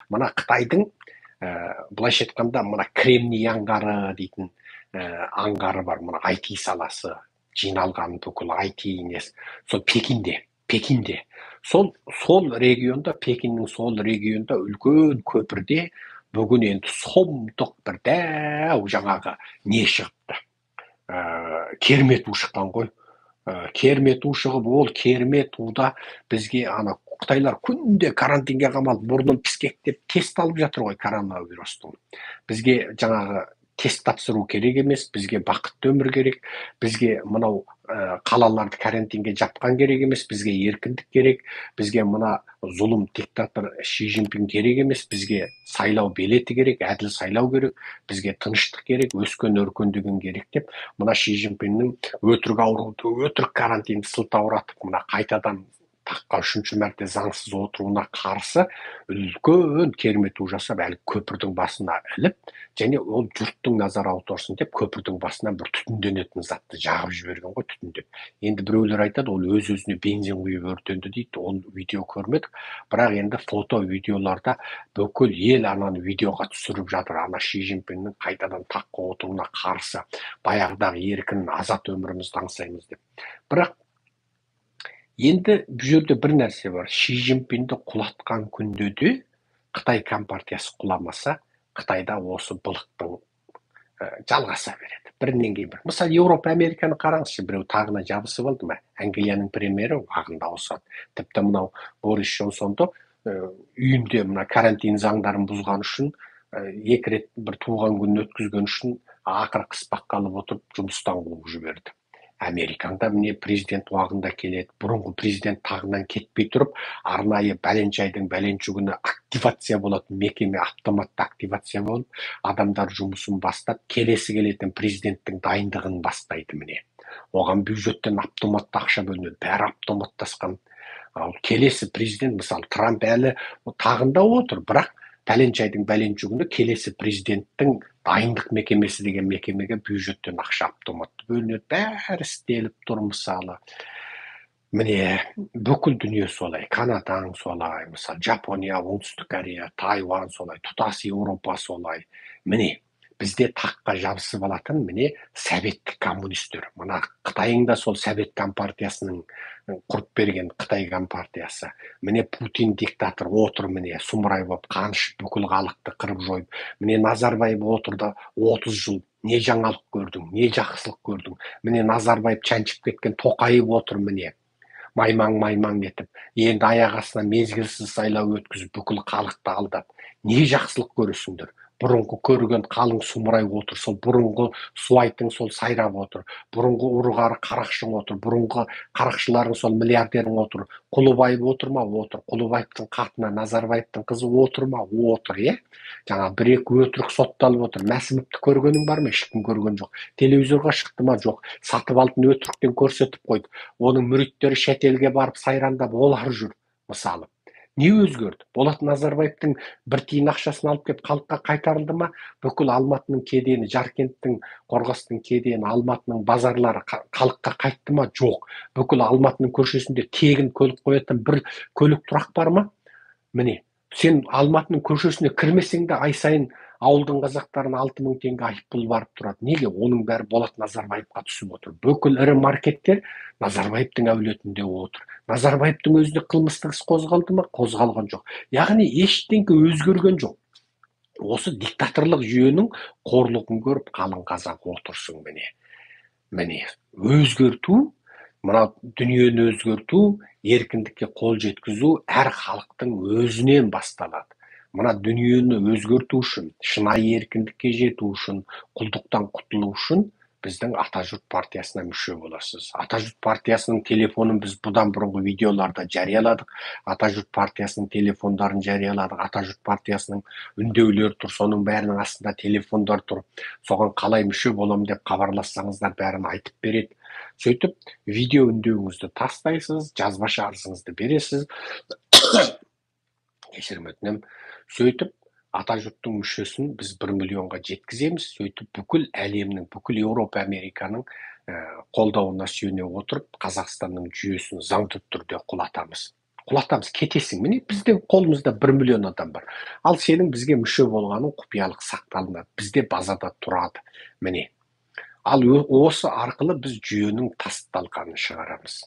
мына Қытайдың былайша айтқанда мына Кремний аңғары дейтін аңғары бар. Мына IT саласы жиналған бүкіл IT несі. Сол Пекинде. Сол регионда, Пекиннің сол регионда үлкен көпірде бүгін енді сомдық бір дәу жаңағы не шығыпты. Кермет у шыққан ғой. Кермет у шығып, ол кермет уда бізге ана Қытайлар күнде карантинге қамалып, мұрнын піскектеп тест алып жатыр ғой коронавирустың. Бізге жаңағы тест тапсыру керек емес, бізге бақытты өмір керек, бізге мынау қалаларды карантинге жапқан керек емес, бізге еркіндік керек, бізге мына зұлым диктатор Ши Цзиньпин керек емес, бізге сайлау билеті керек, әділ сайлау керек, бізге тыныштық керек, өскен өркендеген керек деп, мына Ши Цзиньпиннің өтірік ауруды, өтірік карантинді сылтауратып, мына қайтадан таққа 3-ші мәрте заңсыз отыруына қарсы үлкен кермет жасап, әлі көпірдің басына іліп, және ол жұрттың назар аударсын деп көпірдің басынан бір түтінденетін затты жағып жіберген ғой, түтіндеп. Енді біреулер айтады, ол өз-өзіне бензин құйып өртенді дейді, ол видео көрмедік, бірақ енді фото, видеоларда бүкіл ел ананы видеоға түсіріп жатыр, ана Ши Цзиньпиннің қайтадан таққа отыруына қарсы, баяғыдағы еркін, азат өмірімізді аңсаймыз деп. Бірақ енді бұл жерде бір нәрсе бар. Ши Цзиньпинді құлатқан күнде де Қытай компартиясы құламаса, Қытайда осы былықтың жалғаса береді. Бірінен кейін бір. Мысалы, Еуропа, Американы қараңызшы, біреу тағына жабысып алды ма? Англияның премьері уақытында ауысады. Тіпті мынау Борис Джонсонды үйінде мына карантин заңдарын бұзған үшін, 2 рет бір туған күнін өткізген үшін ақыры қыспаққа алып отырып жұмыстан қуып жіберді. Американда міне президент уағында келеді. Бұрынғы президент тағынан кетпей тұрып, арнайы бәленше айдың бәленше күні активация болады, мекеме автоматты активация болып, адамдар жұмысын бастап, келесі келетін президенттің дайындығын бастайды міне. Оған бюджеттен автоматты ақша бөлінеді, бәрі автоматтасқан. Келесі президент, мысалы, Трамп әлі тағында отыр, бірақ бәленше айдың бәленше күні келесі президенттің дайындық мекемесі деген мекемеге бюджеттен ақша автоматты бөлінеді, бәрі істеліп тұр. Мысалы, міне бүкіл дүние солай, Канадаң солай, мысалы Жапония, Оңтүстік Корея, Тайвань солай, тұтас Еуропа солай. Міне бізде таққа жабысып алатын міне советтік коммунистер. Мына Қытайың да сол совет компартиясының құрып берген Қытай компартиясы. Міне Путин диктатор отыр, міне сұмырай болып қаншып бүкіл халықты қырып жойып. Міне Назарбаев отырды 30 жыл. Не жаңалық көрдің, не жақсылық көрдің. Міне Назарбаев чаншып кеткен Тоқаев отыр, міне маймаң етіп. Енді аяқ астына мезгілсіз сайлау өткізіп, бүкіл халықты алдап. Не жақсылық көресіңдер? Бұрынғы көрген қалың сұмырай отыр, сол бұрынғы суайтың сол сайрап отыр, бұрынғы ұрғары қарақшың отыр, бұрынғы қарақшыларың сол миллиардерің отыр, Құлыбаев отыр ма? Отыр. Құлыбаевтың қатына Назарбаевтың қызы отыр ма? Отыр, е? Жаңа бір-екі өтірік сотталып отыр. Мәсімовті көргенің бар ма? Ешкім көрген жоқ. Телевизорға шықты ма? Жоқ. Сатып алтын өтіріктен көрсетіп қойды. Оның мүриттері шетелге барып сайрандап олар жүр, мысалы. Не өзгерді? Болат Назарбаевтың бір тиын ақшасын алып кеп халыққа қайтарылды ма? Бүкіл Алматының кедені, Жаркенттің, Қорғастың кедені, Алматының базарлары халыққа қайтты ма? Жоқ. Бүкіл Алматының көшесінде тегін көлік қоятын бір көлік тұрақ бар ма? Міне, сен Алматының көшесіне кірмесең де ай сайын ауылдың қазақтарына 6000 теңге айыппұл барып тұрады. Неге? Оның бәрі Болат Назарбаевқа түсіп отыр. Бүкіл ірі маркеттер Назарбаевтың әулетінде отыр. Назарбаевтың өзіне қылмыстық іс қозғалды ма? Қозғалған жоқ. Яғни ештеңе өзгерген жоқ. Осы диктаторлық жүйенің қорлығын көріп қалың қазақ отырсын міне. Міне, өзгерту, мына дүниені өзгерту, еркіндікке қол жеткізу әр халықтың өзінен басталады. Мына дүниені өзгерту үшін, шынайы еркіндікке жету үшін, құлдықтан құтылу үшін біздің Атажұрт партиясына мүше боласыз. Атажұрт партиясының телефонын біз бұдан бұрынғы видеоларда жарияладық. Атажұрт партиясының телефондарын жарияладық. Атажұрт партиясының үндеулері тұр, соның бәрінің астында телефондар тұр. Соған қалай мүше болам деп хабарлассаңыздар бәрін айтып береді. Сөйтіп, видео үндеуіңізді тастайсыз, жазбаша арызыңызды бересіз. Кешірім өтінем. Сөйтіп, Атажұрттың мүшесін біз 1 миллионға жеткіземіз. Сөйтіп, бүкіл әлемнің, бүкіл Еуропа, Американың қолдауына сүйене отырып, Қазақстанның жүйесін заңды түрде құлатамыз. құлатамыз, кетесің. Міне бізде қолымызда 1 миллион адам бар. Ал сенің бізге мүше болғаның құпиялық сақталынады. Бізде базада тұрады. Міне. Ал осы арқылы біз жүйенің тас-талқанын шығарамыз.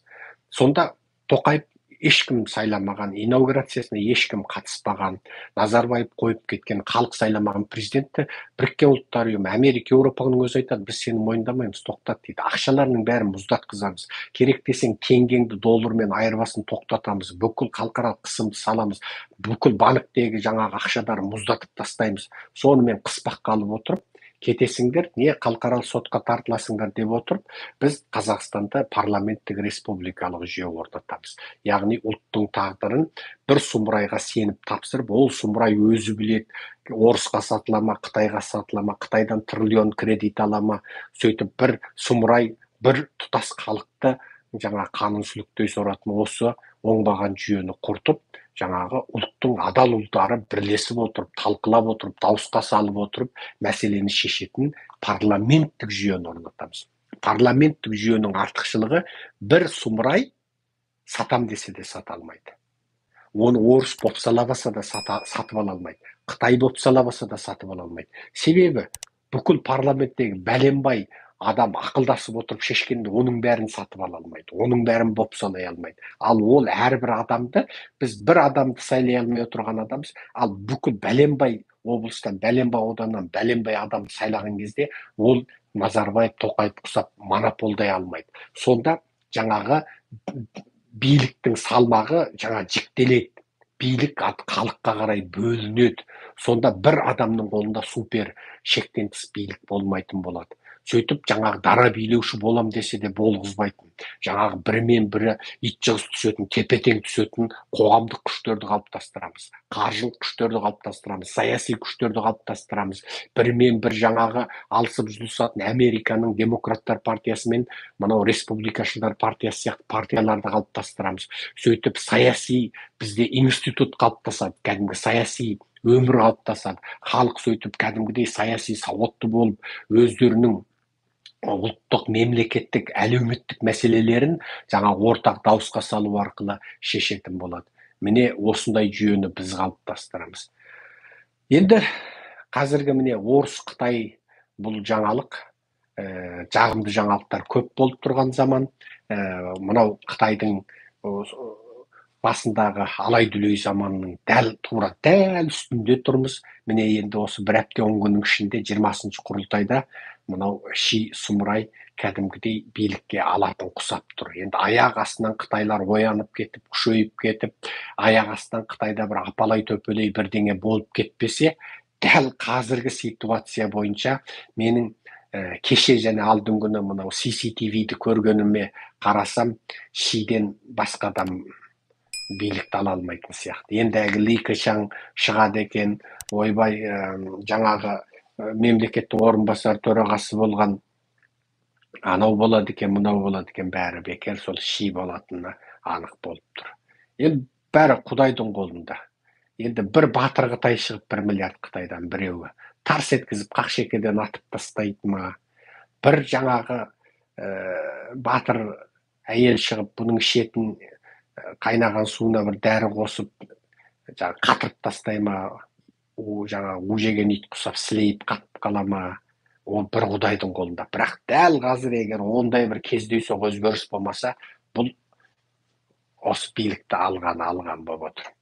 Сонда Тоқаев ешкім сайламаған, инаугурациясына ешкім қатыспаған, Назарбаев қойып кеткен, халық сайламаған президентті Біріккен Ұлттар ұйымы, Америка, Еуропаның өзі айтады, біз сені мойындамаймыз, тоқтат дейді. Ақшаларының бәрін мұздатқызамыз. Керек десең теңгеңді доллармен айырбасын тоқтатамыз. Бүкіл халықаралық қысымды саламыз. Бүкіл банктегі жаңағы ақшаларын мұздатып тастаймыз. Сонымен қыспаққа алып отырып, кетесіңдер, не халықаралық сотқа тартыласыңдар деп отырып, біз Қазақстанда парламенттік республикалық жүйе орнатамыз. Яғни ұлттың тағдырын бір сұмырайға сеніп тапсырып, ол сұмырай өзі біледі, орысқа сатыла ма, Қытайға сатыла ма, Қытайдан триллион кредит ала ма, сөйтіп бір сұмырай, бір тұтас халықты жаңа қанын сүліктей соратын осы оңбаған жүйені құртып, жаңағы ұлттың адал ұлдары бірлесіп отырып, талқылап отырып, дауысқа салып отырып, мәселені шешетін парламенттік жүйені орнатамыз. Парламенттік жүйенің артықшылығы бір сұмырай сатам десе де сата алмайды. Оны орыс боп салабаса да сатып ала алмайды. Қытай боп салабаса да сатып ала алмайды. Себебі бүкіл парламенттегі бәленбай адам ақылдасып отырып шешкенде оның бәрін сатып ала алмайды. Оның бәрін боп салай алмайды. Ал ол әрбір адамды, біз бір адамды сайлай алмай отырған адамбыз, ал бүкіл бәленбай облыстан, бәленбай ауданнан, бәленбай адамды сайлаған кезде ол Назарбаев, Тоқаев құсап монополдай алмайды. Сонда жаңағы биліктің салмағы жаңа жіктеледі. Билік халыққа қарай бөлінеді. Сонда бір адамның қолында супер шектен тыс билік болмайтын болады. Сөйтіп жаңағы дара билеуші болам десе де болғызбайтын. Жаңағы бірімен бірі итжығыс түсетін, тепе-тең түсетін қоғамдық күштерді қалыптастырамыз. Қаржылық күштерді қалыптастырамыз, саяси күштерді қалыптастырамыз. Бірімен бір жаңағы алысып жұлысатын Американың демократтар партиясы мен мынау республикашылдар партиясы сияқты партияларды қалыптастырамыз. Сөйтіп саяси бізде институт қалыптасады, кәдімгі саяси өмір қалыптасады. Халық сөйтіп кәдімгідей саяси сауатты болып, өздерінің ұлттық, мемлекеттік, әлеуметтік мәселелерін жаңа ортақ дауысқа салу арқылы шешетін болады. Міне осындай жүйені біз қалыптастырамыз. Енді қазіргі міне орыс, Қытай бұл жаңалық, жағымды жаңалықтар көп болып тұрған заман. Мынау Қытайдың басындағы алай-дүлей заманның тура дәл үстінде тұрмыз. Міне енді осы 1 апта 10 күннің ішінде 20-шы құрылтайда мынау Ши сұмырай кәдімгідей билікке алатын құсап тұр. Енді аяқ астынан Қытайлар оянып кетіп, күшейіп кетіп, аяқ астынан Қытайда бір апалай төпелей бірдеңе болып кетпесе, дәл қазіргі ситуация бойынша менің кеше және алдың күні мынау CCTV-ді көргеніме қарасам, Шиден басқа адам билікті ала алмайтын сияқты. Енді Ли Кешан шығады екен, ойбай жаңағы мемлекеттің орынбасар төрағасы болған анау болады екен, мынау болады екен, бәрі бекер, сол Ши болатыны анық болып тұр. Енді бәрі Құдайдың қолында. Енді бір батыр Қытай шығып 1 миллиард Қытайдан біреуі тарс еткізіп қақшекеден атып тастайды ма? Бір жаңағы батыр әйел шығып бұның ішетін қайнаған суына бір дәрі қосып қатырып тастай ма? Жаңағы у жеген ит құсап сілейіп қатып қала ма? Ол бір Құдайдың қолында. Бірақ дәл қазір егер ондай бір кездейсоқ өзгеріс болмаса, бұл осы билікті алған болып отыр.